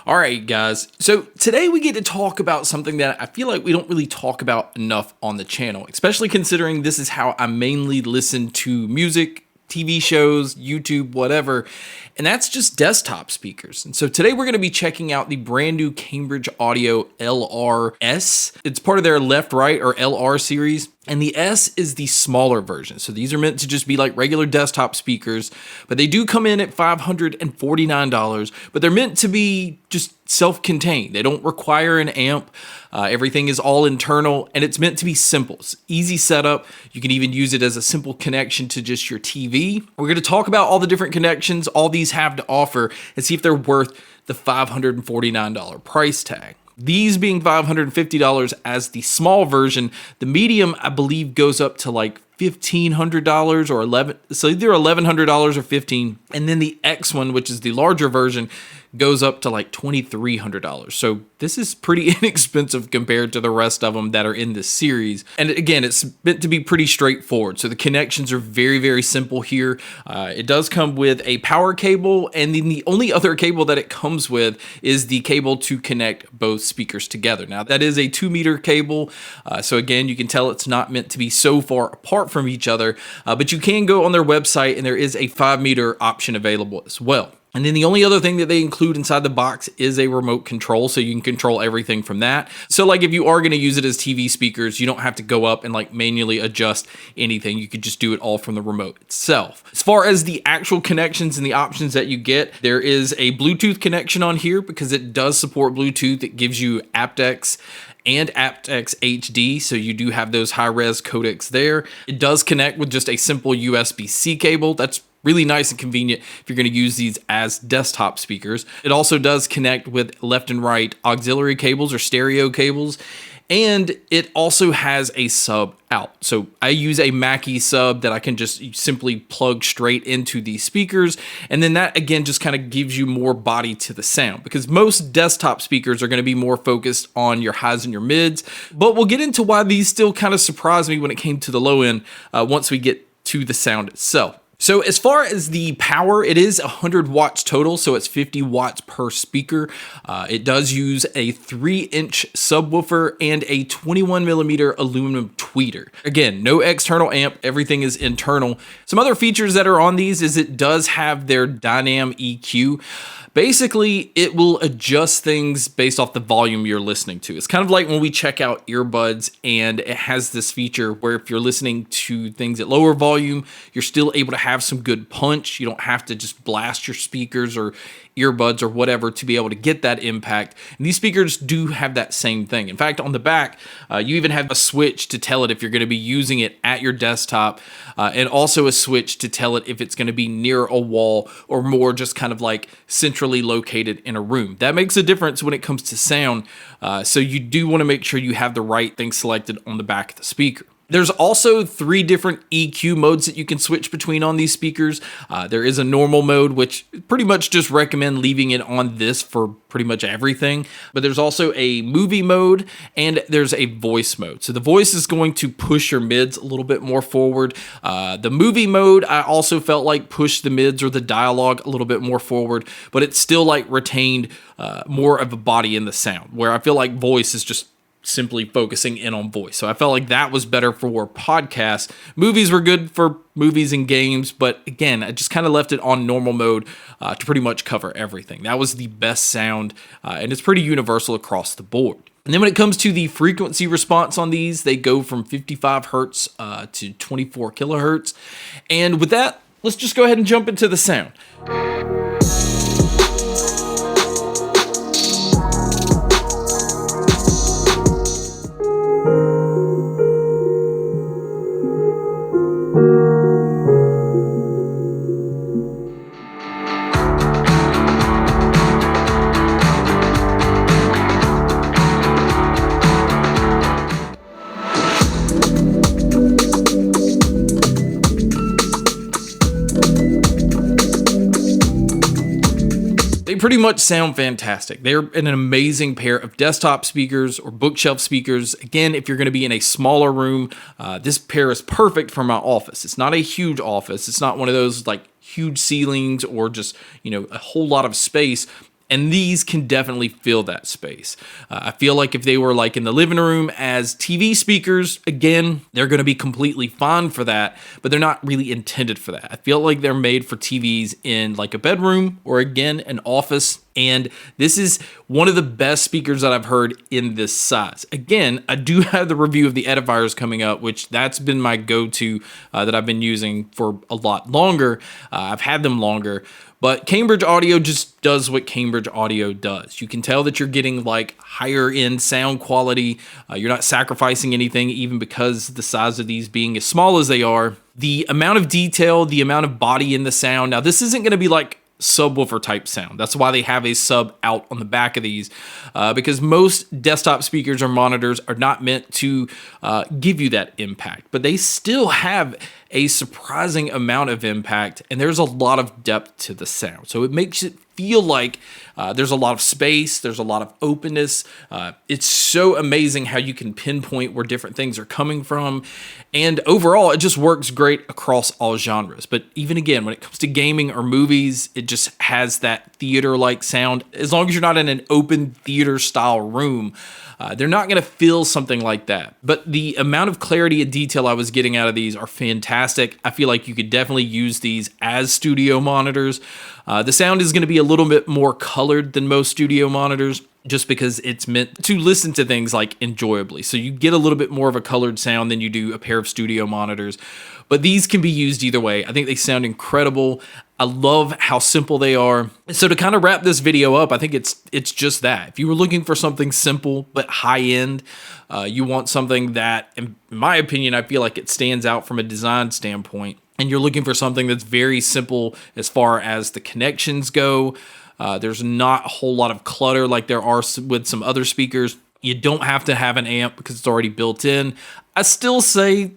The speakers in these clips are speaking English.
All right, guys. So today we get to talk about something that I feel like we don't really talk about enough on the channel, especially considering this is how I mainly listen to music, TV shows, YouTube, whatever, and that's just desktop speakers. And so today we're going to be checking out the brand new Cambridge Audio LRS. It's part of their left, right, or LR series. And the S is the smaller version. So these are meant to just be like regular desktop speakers, but they do come in at $549, but they're meant to be just self-contained. They don't require an amp. Everything is all internal, and it's meant to be simple. It's easy setup. You can even use it as a simple connection to just your TV. We're going to talk about all the different connections all these have to offer and see if they're worth the $549 price tag. These being $550 as the small version. The medium, I believe, goes up to like $1,500 or $11. So either $1,100 or $15. And then the X one, which is the larger version, goes up to like $2,300. So this is pretty inexpensive compared to the rest of them that are in this series. And again, it's meant to be pretty straightforward. So the connections are very, very simple here. It does come with a power cable, and then the only other cable that it comes with is the cable to connect both speakers together. Now that is a 2-meter cable. So again, you can tell it's not meant to be so far apart from each other, but you can go on their website and there is a 5-meter option available as well. And then the only other thing that they include inside the box is a remote control, so you can control everything from that. So like if you are going to use it as TV speakers, you don't have to go up and like manually adjust anything. You could just do it all from the remote itself. As far as the actual connections and the options that you get, there is a Bluetooth connection on here because it does support Bluetooth. It gives you aptX and aptX HD, so you do have those high-res codecs there. It does connect with just a simple USB-C cable. That's really nice and convenient if you're going to use these as desktop speakers. It also does connect with left and right auxiliary cables or stereo cables, and it also has a sub out. So I use a Mackie sub that I can just simply plug straight into these speakers, and then that again just kind of gives you more body to the sound, because most desktop speakers are going to be more focused on your highs and your mids, but we'll get into why these still kind of surprised me when it came to the low end once we get to the sound itself. So as far as the power, it is 100 watts total, so it's 50 watts per speaker. It does use a 3-inch subwoofer and a 21mm aluminum tweeter. Again, no external amp, everything is internal. Some other features that are on these is it does have their Dynam EQ. Basically, it will adjust things based off the volume you're listening to. It's kind of like when we check out earbuds, and it has this feature where if you're listening to things at lower volume, you're still able to have some good punch. You don't have to just blast your speakers or earbuds or whatever to be able to get that impact. And these speakers do have that same thing. In fact, on the back, you even have a switch to tell it if you're going to be using it at your desktop, and also a switch to tell it if it's going to be near a wall or more just kind of like centrally located in a room. That makes a difference when it comes to sound. So you do want to make sure you have the right thing selected on the back of the speaker. There's also 3 different EQ modes that you can switch between on these speakers. There is a normal mode, which pretty much just recommend leaving it on this for pretty much everything. But there's also a movie mode, and there's a voice mode. So the voice is going to push your mids a little bit more forward. The movie mode, I also felt like pushed the mids or the dialogue a little bit more forward, but it still like retained more of a body in the sound, where I feel like voice is just simply focusing in on voice. So I felt like that was better for podcasts. Movies were good for movies and games, but again, I just kind of left it on normal mode to pretty much cover everything. That was the best sound, and it's pretty universal across the board. And then when it comes to the frequency response on these, they go from 55 hertz to 24 kilohertz. And with that, let's just go ahead and jump into the sound. They pretty much sound fantastic. They're an amazing pair of desktop speakers or bookshelf speakers. Again, if you're going to be in a smaller room, this pair is perfect for my office. It's not a huge office. It's not one of those like huge ceilings or just, a whole lot of space. And these can definitely fill that space. I feel like if they were like in the living room as TV speakers, again, they're going to be completely fine for that, but they're not really intended for that. I feel like they're made for TVs in like a bedroom or again, an office. And this is one of the best speakers that I've heard in this size. Again, I do have the review of the Edifiers coming up, which that's been my go-to that I've been using for a lot longer. I've had them longer. But Cambridge Audio just does what Cambridge Audio does. You can tell that you're getting like higher end sound quality. You're not sacrificing anything, even because the size of these being as small as they are. The amount of detail, the amount of body in the sound. Now, this isn't going to be like subwoofer type sound. That's why they have a sub out on the back of these, because most desktop speakers or monitors are not meant to give you that impact, but they still have a surprising amount of impact, and there's a lot of depth to the sound. So it makes it feel like there's a lot of space, there's a lot of openness. It's so amazing how you can pinpoint where different things are coming from. And overall, it just works great across all genres. But even again, when it comes to gaming or movies, it just has that theater-like sound. As long as you're not in an open theater style room, they're not going to feel something like that. But the amount of clarity and detail I was getting out of these are fantastic. I feel like you could definitely use these as studio monitors. The sound is going to be a little bit more colored than most studio monitors, just because it's meant to listen to things like enjoyably. So you get a little bit more of a colored sound than you do a pair of studio monitors. But these can be used either way. I think they sound incredible. I love how simple they are. So to kind of wrap this video up, I think it's just that. If you were looking for something simple but high end, you want something that, in my opinion, I feel like it stands out from a design standpoint, and you're looking for something that's very simple as far as the connections go. There's not a whole lot of clutter like there are with some other speakers. You don't have to have an amp because it's already built in. I still say,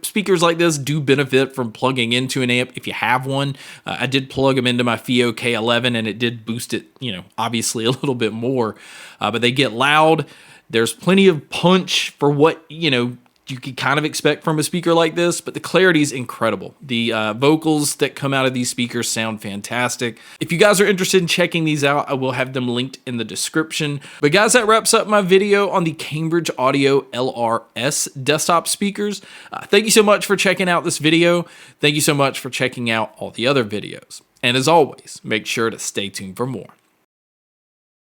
speakers like this do benefit from plugging into an amp if you have one. I did plug them into my FIO K11 and it did boost it, obviously a little bit more. But they get loud. There's plenty of punch for what, you could kind of expect from a speaker like this, but the clarity is incredible. The vocals that come out of these speakers sound fantastic. If you guys are interested in checking these out, I will have them linked in the description. But guys, that wraps up my video on the Cambridge Audio LRS desktop speakers. Thank you so much for checking out this video. Thank you so much for checking out all the other videos. And as always, make sure to stay tuned for more.